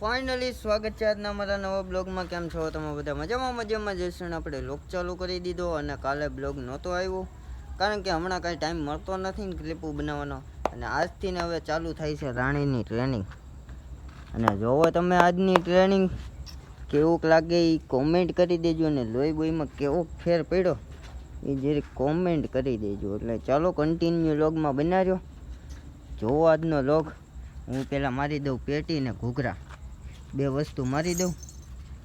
Finally સ્વાગત છે આજના અમારા નવા બ્લોગમાં. કેમ છો તમે બધા? મજામાં જઈશું. આપણે લોક ચાલુ કરી દીધો અને કાલે બ્લોગ નહોતો આવ્યો કારણ કે હમણાં કાંઈ ટાઈમ મળતો નથી ને ક્લિપો બનાવવાનો. અને આજથી ને હવે ચાલુ થાય છે રાણીની ટ્રેનિંગ. અને જોવો તમે આજની ટ્રેનિંગ કેવુંક લાગે એ કોમેન્ટ કરી દેજો. અને લોહી બોહીમાં કેવો ફેર પડ્યો એ જરીક કોમેન્ટ કરી દેજો. એટલે ચાલો કન્ટિન્યુ લોગમાં બનાવ્યો. જોવો આજનો લોગ. હું પહેલાં મારી દઉં પેટી ને ઘૂઘરા, બે વસ્તુ મારી દઉં.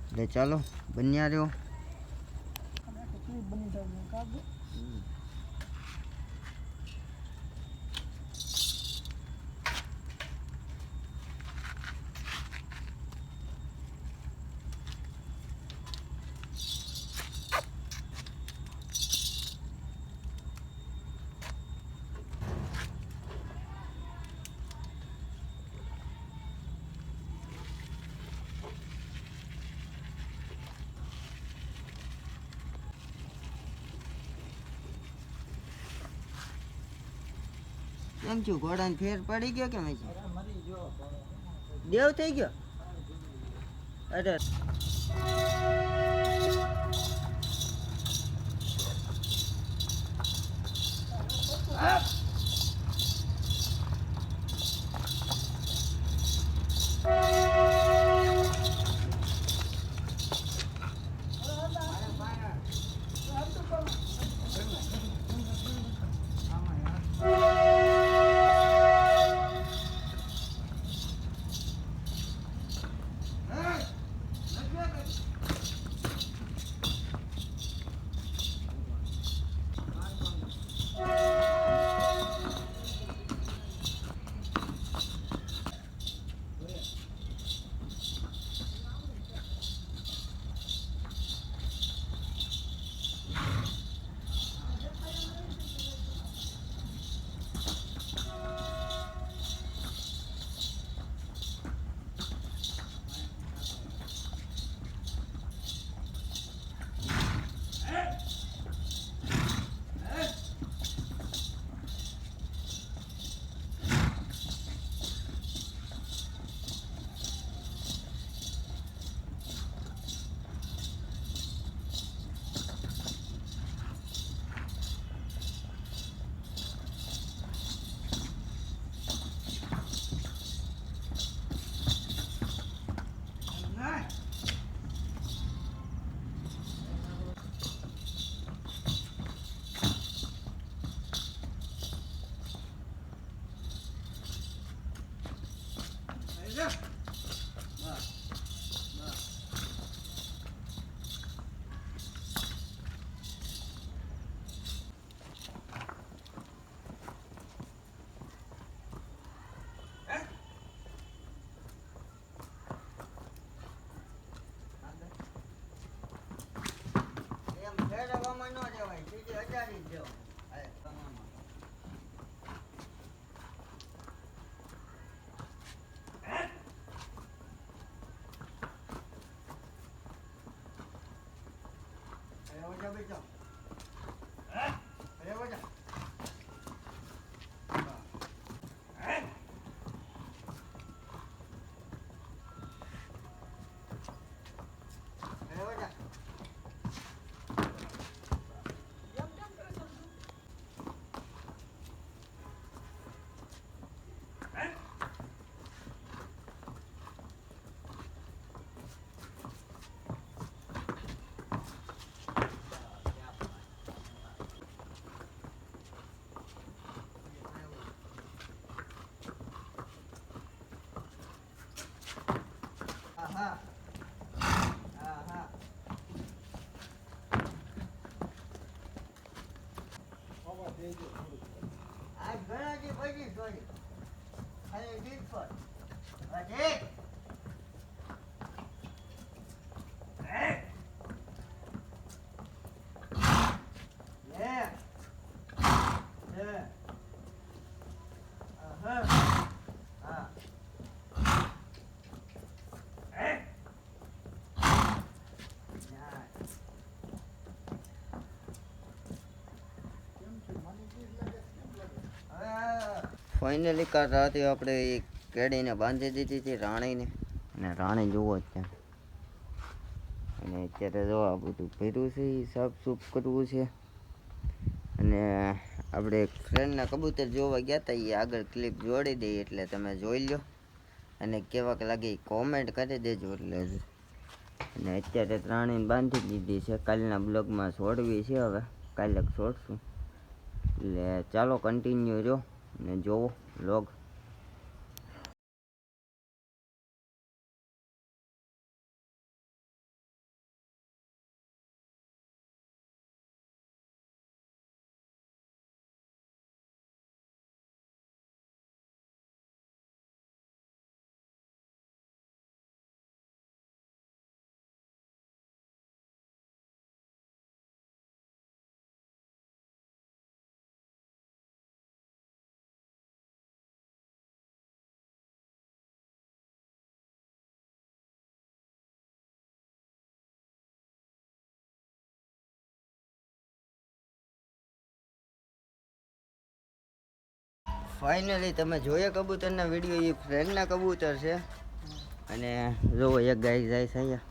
એટલે ચાલો બન્યા રહ્યો. કેમ છું ઘોડાને ફેર પડી ગયો કે દેવ થઈ ગયો? અરે ફેરવવામાં ન જવાય, સીધી અજારી જ જવાય. આ ઘણાથી પછી જોઈ ખાલી દીપ પર હજી ફાઇનલી કાલ રાતે આપણે કેડીને બાંધી દીધી હતી રાણીને. અને રાણી જુઓ જ ત્યાં. અને અત્યારે જો આ બધું ભર્યું છે એ સાફ સૂફ કરવું છે. અને આપણે એક ફ્રેન્ડના કબૂતર જોવા ગયા હતા એ આગળ ક્લિપ જોડી દઈએ એટલે તમે જોઈ લો અને કેવાક લાગે કોમેન્ટ કરી દેજો. એટલે અને અત્યારે રાણીને બાંધી દીધી છે. કાલના બ્લોગમાં છોડવી છે, હવે કાલે છોડશું. એટલે ચાલો કન્ટિન્યુ જો ને જોવો બ્લોગ. ફાઇનલી તમે જોયા કબૂતરના વિડીયો, એ ફ્રેન્ડના કબૂતર છે. અને જોવો એક ગાય જાય છે અહીંયા,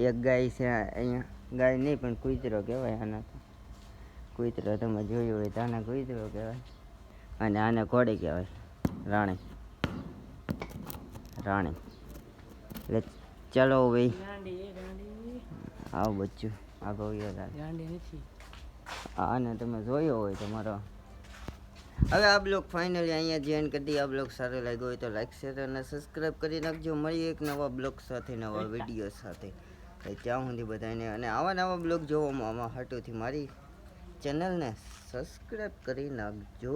એક ગાય છે અહીંયા. ગાય નહીં પણ કૂતરો કહેવાય આના તો. કૂતરો તમે જોયું હોય તો આને કૂતરો કહેવાય. અને આને ઘોડી કહેવાય, રાણી. રાણી એટલે ચાલો ભાઈ આવો બચ્ચું આ ગૌ આને તમે જોયો હોય તમારો. હવે આ બ્લોગ ફાઇનલી અહીંયા જોઈન કરી દઈએ. આ બ્લોગ સારો લાગ્યો હોય તો લાઈક શેર અને સબસ્ક્રાઈબ કરી નાખજો. મળીએ એક નવા બ્લોગ સાથે, નવા વિડીયો સાથે. ત્યાં સુધી બધાને અને આવા નવા બ્લોગ જોવામાં આમાં હાટોથી મારી ચેનલને સબસ્ક્રાઈબ કરી નાખજો.